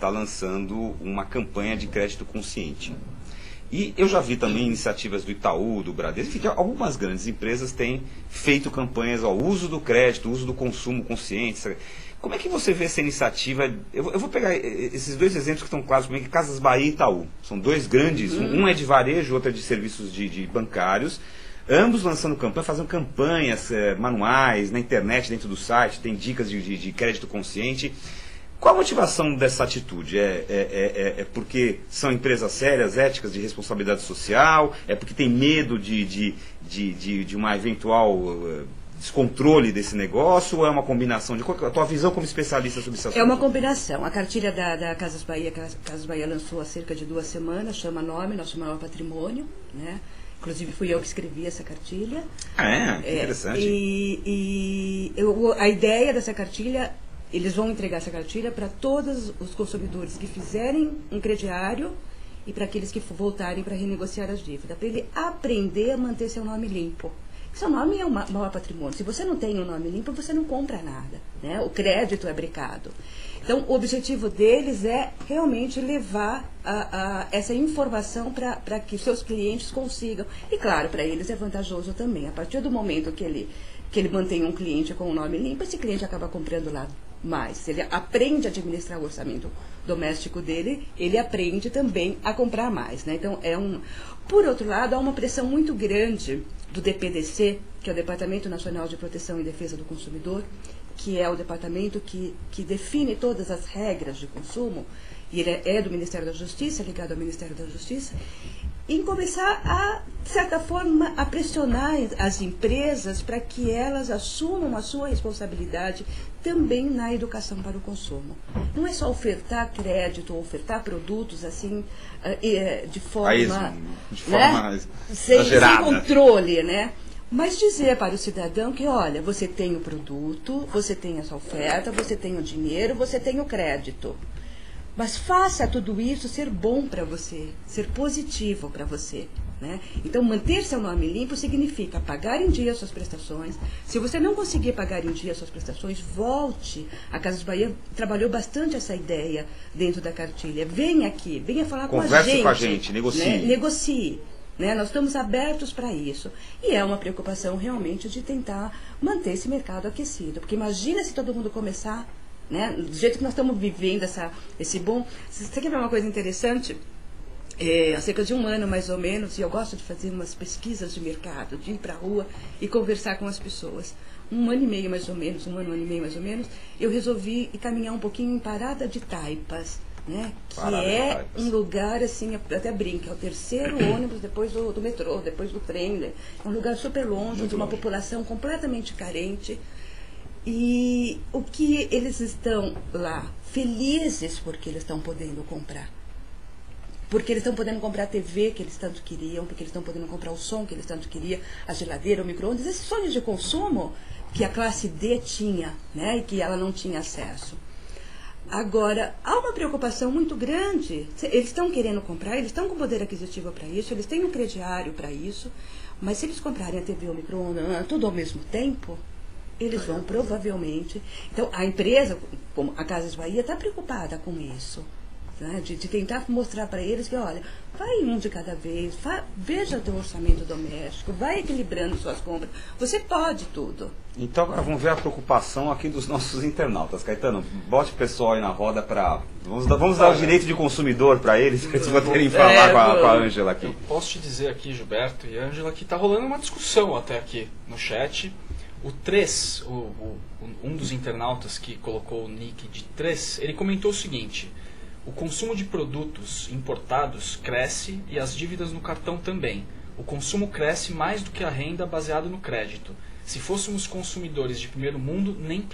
está lançando uma campanha de crédito consciente. E eu já vi também iniciativas do Itaú, do Bradesco, enfim, algumas grandes empresas têm feito campanhas ao uso do crédito, uso do consumo consciente. Como é que você vê essa iniciativa? Eu vou pegar esses dois exemplos que estão claros para mim, Casas Bahia e Itaú. São dois grandes, um é de varejo, outro é de serviços de bancários, ambos lançando campanha, fazendo campanhas manuais na internet, dentro do site, tem dicas de crédito consciente. Qual a motivação dessa atitude? É porque são empresas sérias, éticas, de responsabilidade social? É porque tem medo de uma eventual descontrole desse negócio? Ou é uma combinação? A tua visão como especialista sobre esse assunto? É uma combinação. A cartilha da Casas Bahia, que a Casas Bahia lançou há cerca de 2 semanas, chama Nome, Nosso Maior Patrimônio, né? Inclusive fui eu que escrevi essa cartilha. Que interessante. A ideia dessa cartilha, eles vão entregar essa cartilha para todos os consumidores que fizerem um crediário e para aqueles que voltarem para renegociar as dívidas, para ele aprender a manter seu nome limpo. Seu nome é o maior patrimônio. Se você não tem um nome limpo, você não compra nada, né? O crédito é brecado. Então, o objetivo deles é realmente levar essa informação para que seus clientes consigam. E, claro, para eles é vantajoso também. A partir do momento que ele mantém um cliente com o nome limpo, esse cliente acaba comprando lá mais. Se ele aprende a administrar o orçamento doméstico dele, ele aprende também a comprar mais, né? Então, Por outro lado, há uma pressão muito grande do DPDC, que é o Departamento Nacional de Proteção e Defesa do Consumidor, que é o departamento que define todas as regras de consumo, e ele é do Ministério da Justiça, ligado ao Ministério da Justiça, em começar de certa forma, a pressionar as empresas para que elas assumam a sua responsabilidade também na educação para o consumo. Não é só ofertar crédito ou ofertar produtos assim, de forma sem controle, né? Mas dizer para o cidadão que, olha, você tem o produto, você tem essa oferta, você tem o dinheiro, você tem o crédito. Mas faça tudo isso ser bom para você, ser positivo para você, né? Então, manter seu nome limpo significa pagar em dia suas prestações. Se você não conseguir pagar em dia suas prestações, volte. A Casas Bahia trabalhou bastante essa ideia dentro da cartilha. Venha aqui, venha falar com a gente. Converse com a gente, negocie. Né? Negocie. Né? Nós estamos abertos para isso. E é uma preocupação realmente de tentar manter esse mercado aquecido. Porque imagina se todo mundo começar... Né? Do jeito que nós estamos vivendo esse bom... Você quer ver uma coisa interessante? Há cerca de 1 ano, mais ou menos, e eu gosto de fazer umas pesquisas de mercado, de ir para a rua e conversar com as pessoas. 1 ano e meio, mais ou menos, 1 ano e meio, mais ou menos, eu resolvi caminhar um pouquinho em Parada de Taipas, né? Que é um lugar, assim, até brinca, é o 3º ônibus depois do metrô, depois do trem. Né? É um lugar super longe, de uma população completamente carente. E o que eles estão lá felizes porque eles estão podendo comprar. Porque eles estão podendo comprar a TV que eles tanto queriam, porque eles estão podendo comprar o som que eles tanto queriam, a geladeira, o micro-ondas, esses sonhos de consumo que a classe D tinha, né, e que ela não tinha acesso. Agora, há uma preocupação muito grande. Eles estão querendo comprar, eles estão com poder aquisitivo para isso, eles têm um crediário para isso, mas se eles comprarem a TV, o micro-ondas, tudo ao mesmo tempo, eles vão provavelmente... Então, a empresa, como a Casas Bahia, está preocupada com isso. Né? De tentar mostrar para eles que, olha, vai um de cada vez, veja o teu orçamento doméstico, vai equilibrando suas compras. Você pode tudo. Então, agora vamos ver a preocupação aqui dos nossos internautas. Caetano, bote o pessoal aí na roda para... Vamos dar o direito de consumidor para eles poderem falar com a Ângela aqui. Eu posso te dizer aqui, Gilberto e Ângela, que está rolando uma discussão até aqui no chat. O 3, um dos internautas que colocou o nick de 3, ele comentou o seguinte: o consumo de produtos importados cresce e as dívidas no cartão também. O consumo cresce mais do que a renda baseada no crédito. Se fôssemos consumidores de primeiro mundo, nem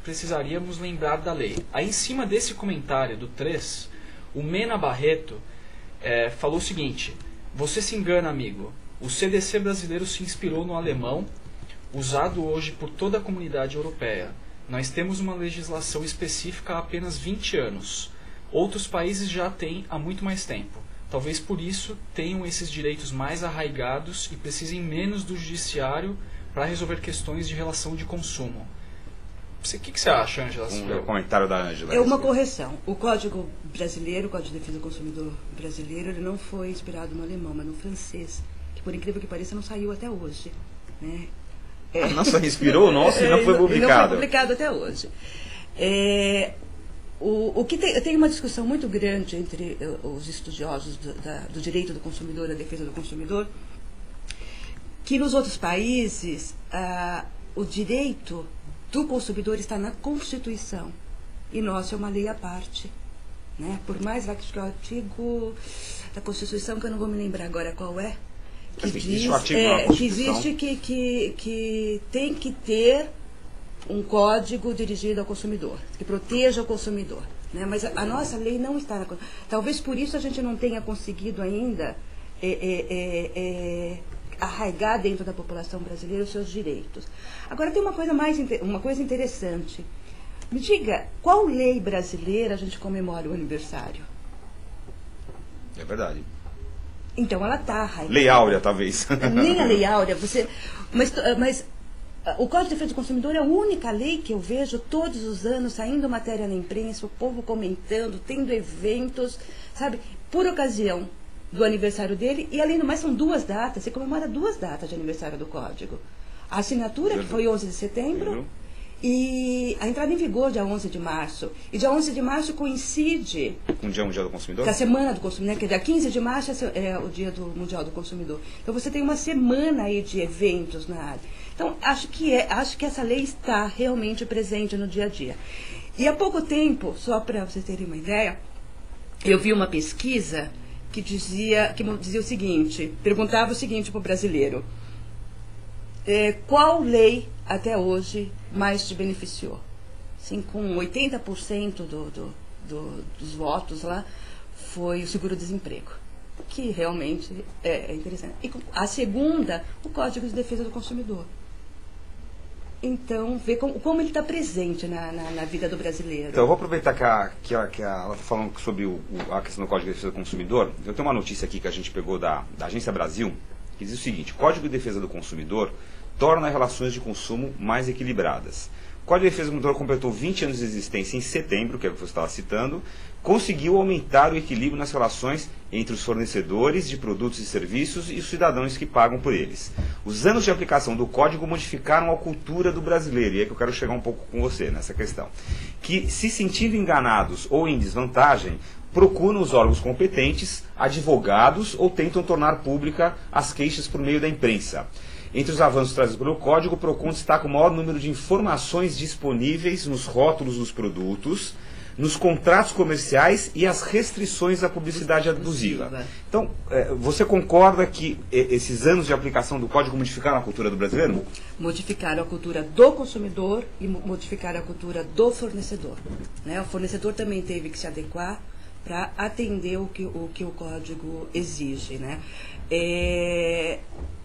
precisaríamos lembrar da lei. Aí, em cima desse comentário do 3, o Mena Barreto falou o seguinte: você se engana, amigo. O CDC brasileiro se inspirou no alemão, usado hoje por toda a comunidade europeia. Nós temos uma legislação específica há apenas 20 anos. Outros países já têm há muito mais tempo. Talvez por isso tenham esses direitos mais arraigados e precisem menos do judiciário para resolver questões de relação de consumo. O que você acha, Ângela? Um comentário da Ângela. É uma correção. O Código Brasileiro, o Código de Defesa do Consumidor Brasileiro, ele não foi inspirado no alemão, mas no francês, que por incrível que pareça não saiu até hoje. Né? Não só inspirou o nosso e não foi publicado. Não foi publicado até hoje. O que tem uma discussão muito grande entre os estudiosos do direito do consumidor, da defesa do consumidor, que nos outros países o direito do consumidor está na Constituição e nosso é uma lei à parte. Né? Por mais lá que o artigo da Constituição, que eu não vou me lembrar agora qual é, que diz que existe que tem que ter um código dirigido ao consumidor, que proteja o consumidor. Né? Mas a nossa lei não está na Constituição. Talvez por isso a gente não tenha conseguido ainda arraigar dentro da população brasileira os seus direitos. Agora tem uma coisa interessante. Me diga, qual lei brasileira a gente comemora o aniversário? É verdade. Então ela está arraigada. Lei Áurea, talvez. Nem a Lei Áurea, mas o Código de Defesa do Consumidor é a única lei que eu vejo todos os anos saindo matéria na imprensa, o povo comentando, tendo eventos, sabe, por ocasião do aniversário dele, e além do mais são 2 datas, você comemora 2 datas de aniversário do Código. A assinatura, que foi 11 de setembro, e a entrada em vigor dia 11 de março. E dia 11 de março coincide com o Dia Mundial do Consumidor? Com a Semana do Consumidor, que é dia 15 de março é o Dia do Mundial do Consumidor. Então você tem uma semana aí de eventos na área. Então acho que essa lei está realmente presente no dia a dia. E há pouco tempo, só para vocês terem uma ideia, eu vi uma pesquisa que dizia o seguinte, perguntava o seguinte para o brasileiro: qual lei até hoje mais te beneficiou? Assim, com 80% dos votos lá, foi o seguro-desemprego, que realmente é interessante. E a segunda, o Código de Defesa do Consumidor. Então, vê como ele está presente na vida do brasileiro. Então, eu vou aproveitar que ela está falando sobre a questão do Código de Defesa do Consumidor. Eu tenho uma notícia aqui que a gente pegou da Agência Brasil, que diz o seguinte: Código de Defesa do Consumidor torna as relações de consumo mais equilibradas. O Código de Defesa do Consumidor completou 20 anos de existência em setembro, que é o que você estava citando, conseguiu aumentar o equilíbrio nas relações entre os fornecedores de produtos e serviços e os cidadãos que pagam por eles. Os anos de aplicação do Código modificaram a cultura do brasileiro, e é que eu quero chegar um pouco com você nessa questão, que, se sentindo enganados ou em desvantagem, procuram os órgãos competentes, advogados ou tentam tornar pública as queixas por meio da imprensa. Entre os avanços trazidos pelo Código, o PROCON destaca o maior número de informações disponíveis nos rótulos dos produtos, nos contratos comerciais e as restrições à publicidade abusiva. Então, você concorda que esses anos de aplicação do Código modificaram a cultura do brasileiro? Modificaram a cultura do consumidor e modificaram a cultura do fornecedor. Né? O fornecedor também teve que se adequar para atender o que o Código exige. Né?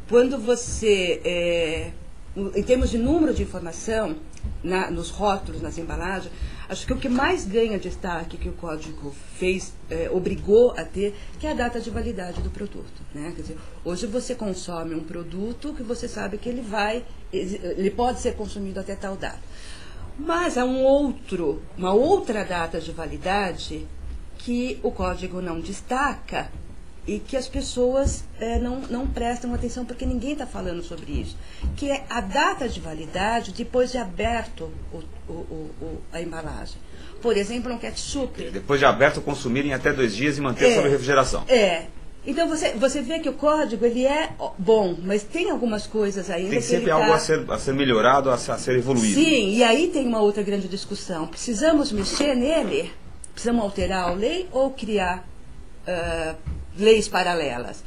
Quando você, em termos de número de informação, nos rótulos, nas embalagens, acho que o que mais ganha destaque que o Código obrigou a ter, que é a data de validade do produto. Né? Quer dizer, hoje você consome um produto que você sabe que ele pode ser consumido até tal data. Mas há uma outra data de validade que o Código não destaca e que as pessoas não prestam atenção, porque ninguém está falando sobre isso, que é a data de validade depois de aberto a embalagem. Por exemplo, um ketchup. Depois de aberto, consumir em até 2 dias e manter sob refrigeração. Então você vê que o código ele é bom, mas tem algumas coisas ainda tem sempre algo a ser melhorado, a ser evoluído. Sim, e aí tem uma outra grande discussão. Precisamos mexer nele? Precisamos alterar a lei ou criar leis paralelas?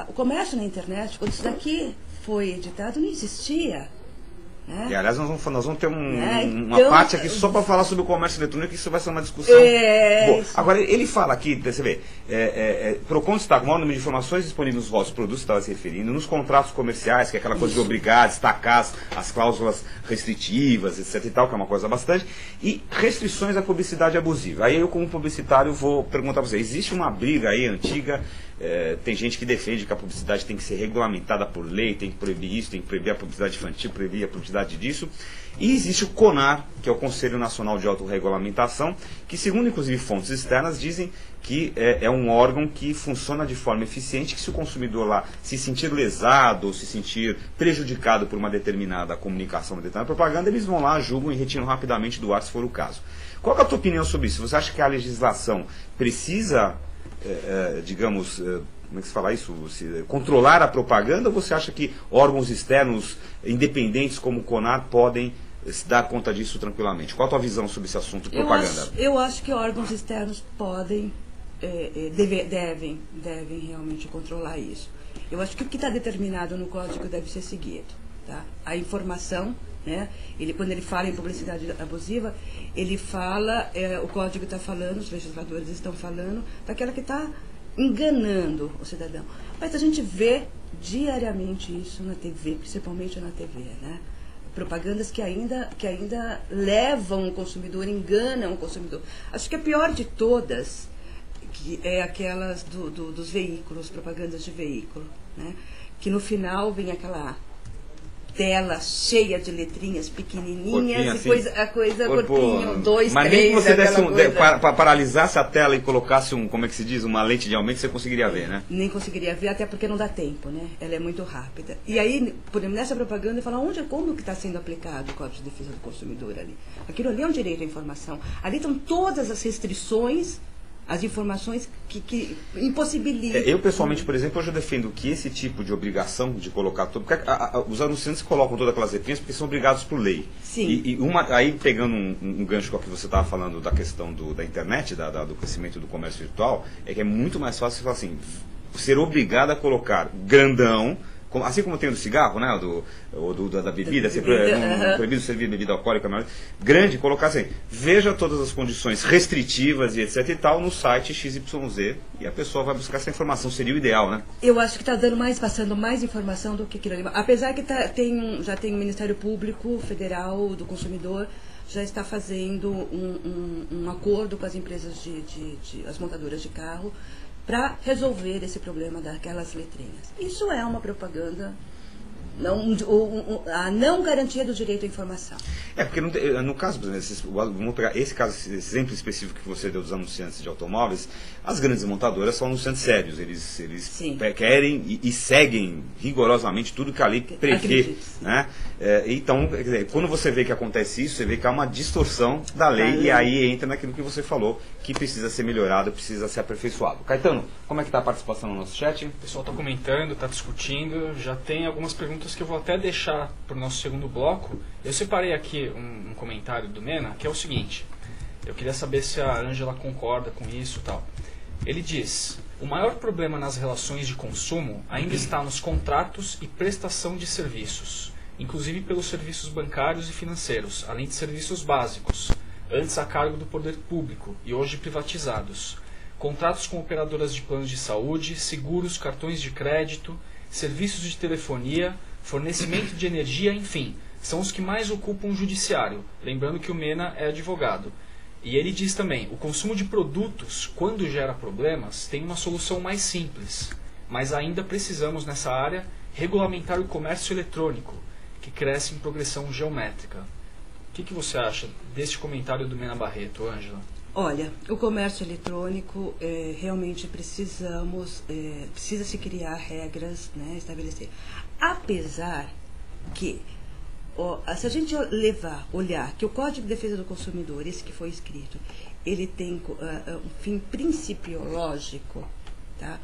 O comércio na internet, quando isso daqui foi editado, não existia. E, aliás, nós vamos ter uma parte aqui só para falar sobre o comércio eletrônico, que isso vai ser uma discussão boa. Agora, ele fala aqui, você vê, PROCON destaca o maior número de informações disponíveis nos vossos produtos, estava se referindo, nos contratos comerciais, que é aquela coisa de obrigar, destacar as cláusulas restritivas, etc e tal, que é uma coisa bastante, e restrições à publicidade abusiva. Aí eu, como publicitário, vou perguntar para você, existe uma briga aí antiga tem gente que defende que a publicidade tem que ser regulamentada por lei, tem que proibir isso, tem que proibir a publicidade infantil, proibir a publicidade disso. E existe o CONAR, que é o Conselho Nacional de Autorregulamentação, que segundo inclusive fontes externas dizem que é um órgão que funciona de forma eficiente, que se o consumidor lá se sentir lesado ou se sentir prejudicado por uma determinada comunicação, uma determinada propaganda, eles vão lá, julgam e retiram rapidamente do ar, se for o caso. Qual é a tua opinião sobre isso? Você acha que a legislação precisa, digamos, como é que se fala isso? Controlar a propaganda, ou você acha que órgãos externos independentes como o CONAR podem se dar conta disso tranquilamente? Qual a tua visão sobre esse assunto, propaganda? Eu acho que órgãos externos podem, devem realmente controlar isso. Eu acho que o que está determinado no código deve ser seguido. Tá? A informação, né? Quando ele fala em publicidade abusiva, ele fala, o código está falando, os legisladores estão falando, daquela que está enganando o cidadão. Mas a gente vê diariamente isso na TV, principalmente na TV, né? Propagandas que ainda levam o consumidor, enganam o consumidor. Acho que a pior de todas que é aquelas dos veículos, propagandas de veículo, né? Que no final vem aquela tela cheia de letrinhas pequenininhas assim, e a coisa corpinho, 2, 3... Mas nem que você paralisasse a tela e colocasse como é que se diz, uma lente de aumento, você conseguiria ver, né? Nem conseguiria ver, até porque não dá tempo, né? Ela é muito rápida. E aí, por exemplo, nessa propaganda, fala como que está sendo aplicado o Código de Defesa do Consumidor ali. Aquilo ali é um direito à informação. Ali estão todas as restrições, as informações que impossibilitam. Eu, pessoalmente, por exemplo, hoje eu defendo que esse tipo de obrigação de colocar tudo... Porque os anunciantes colocam todas aquelas letrinhas porque são obrigados por lei. Sim. Aí, pegando um gancho com o que você estava falando da questão da internet, do crescimento do comércio virtual, é que é muito mais fácil você falar assim, ser obrigado a colocar grandão, assim como tem do cigarro, né, da bebida, proibido servir bebida alcoólica, mas grande, colocar assim, veja todas as condições restritivas e etc e tal no site XYZ, e a pessoa vai buscar essa informação, seria o ideal, né? Eu acho que está passando mais informação do que aquilo ali. Apesar que já tem o Ministério Público Federal do Consumidor, já está fazendo um acordo com as empresas as montadoras de carro, para resolver esse problema daquelas letrinhas. Isso é uma propaganda, a não garantia do direito à informação. Porque no caso, vamos pegar esse exemplo específico que você deu dos anunciantes de automóveis, as grandes montadoras são anunciantes sérios, eles querem e seguem rigorosamente tudo que a lei prevê, né? Então, quer dizer, quando você vê que acontece isso, você vê que há uma distorção da lei e aí entra naquilo que você falou, que precisa ser melhorado, precisa ser aperfeiçoado. Caetano, como é que está a participação no nosso chat? O pessoal está comentando, está discutindo, já tem algumas perguntas que eu vou até deixar para o nosso segundo bloco. Eu separei aqui um comentário do Mena, que é o seguinte, eu queria saber se a Ângela concorda com isso e tal. Ele diz, o maior problema nas relações de consumo ainda está nos contratos e prestação de serviços, inclusive pelos serviços bancários e financeiros, além de serviços básicos, antes a cargo do poder público e hoje privatizados. Contratos com operadoras de planos de saúde, seguros, cartões de crédito, serviços de telefonia, fornecimento de energia, enfim, são os que mais ocupam o judiciário, lembrando que o Mena é advogado. E ele diz também, o consumo de produtos, quando gera problemas, tem uma solução mais simples, mas ainda precisamos nessa área regulamentar o comércio eletrônico, que cresce em progressão geométrica. O que você acha deste comentário do Mena Barreto, Ângela? Olha, o comércio eletrônico, realmente precisa se criar regras, né, estabelecer. Apesar que, se a gente olhar que o Código de Defesa do Consumidor, esse que foi escrito, ele tem um fim principiológico, tá?